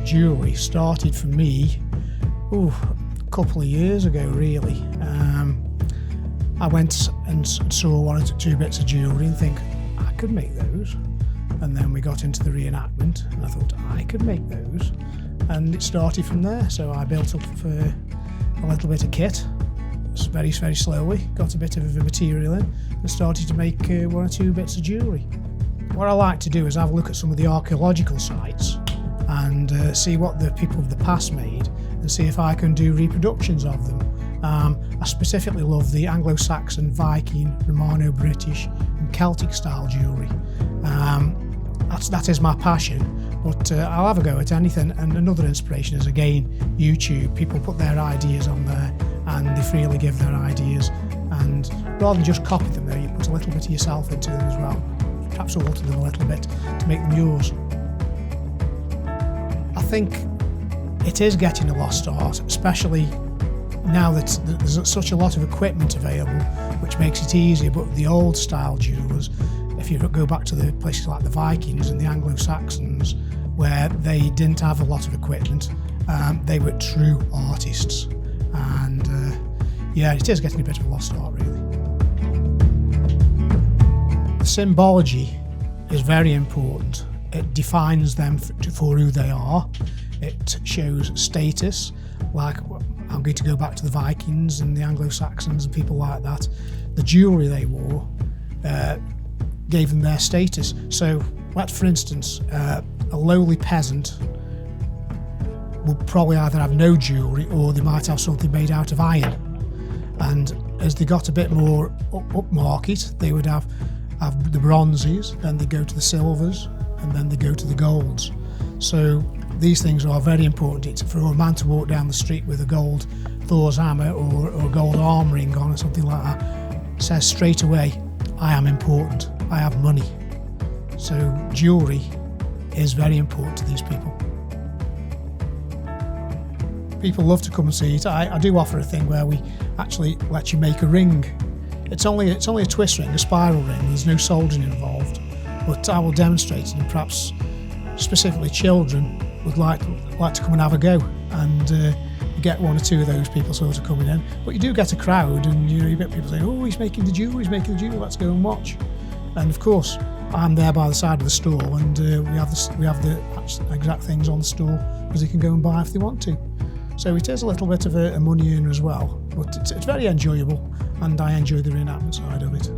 Jewellery started for me a couple of years ago, really. I went and saw one or two bits of jewellery and think, I could make those. And then we got into the reenactment and I thought, I could make those. And it started from there. So I built up a little bit of kit, very, very slowly, got a bit of the material in and started to make one or two bits of jewellery. What I like to do is have a look at some of the archaeological sites and see what the people of the past made and see if I can do reproductions of them. I specifically love the Anglo-Saxon, Viking, Romano-British and Celtic style jewellery. That is my passion, but I'll have a go at anything. And another inspiration is, again, YouTube. People put their ideas on there and they freely give their ideas, and rather than just copy them there, you put a little bit of yourself into them as well, perhaps alter them a little bit to make them yours. I think it is getting a lost art, especially now that there's such a lot of equipment available, which makes it easier. But the old style jewellers, if you go back to the places like the Vikings and the Anglo-Saxons, where they didn't have a lot of equipment, they were true artists. And yeah, it is getting a bit of a lost art, really. The symbology is very important. It defines them for who they are. It shows status, like I'm going to go back to the Vikings and the Anglo-Saxons and people like that. The jewellery they wore gave them their status. So, for instance, a lowly peasant would probably either have no jewellery or they might have something made out of iron. And as they got a bit more upmarket, they would have the bronzes, then they go to the silvers, and then they go to the golds. So these things are very important. For a man to walk down the street with a gold Thor's hammer or a gold arm ring on or something like that says straight away, I am important, I have money. So jewellery is very important to these people. People love to come and see it. I do offer a thing where we actually let you make a ring. It's only a twist ring, a spiral ring. There's no soldering involved, but I will demonstrate it, and perhaps specifically children would like to come and have a go, and you get one or two of those people sort of coming in. But you do get a crowd, and you get people saying, "Oh, he's making the jewellery, let's go and watch." And of course, I'm there by the side of the stall, and we have the exact things on the stall because they can go and buy if they want to. So it is a little bit of a money earner as well, but it's very enjoyable, and I enjoy the reenactment side of it.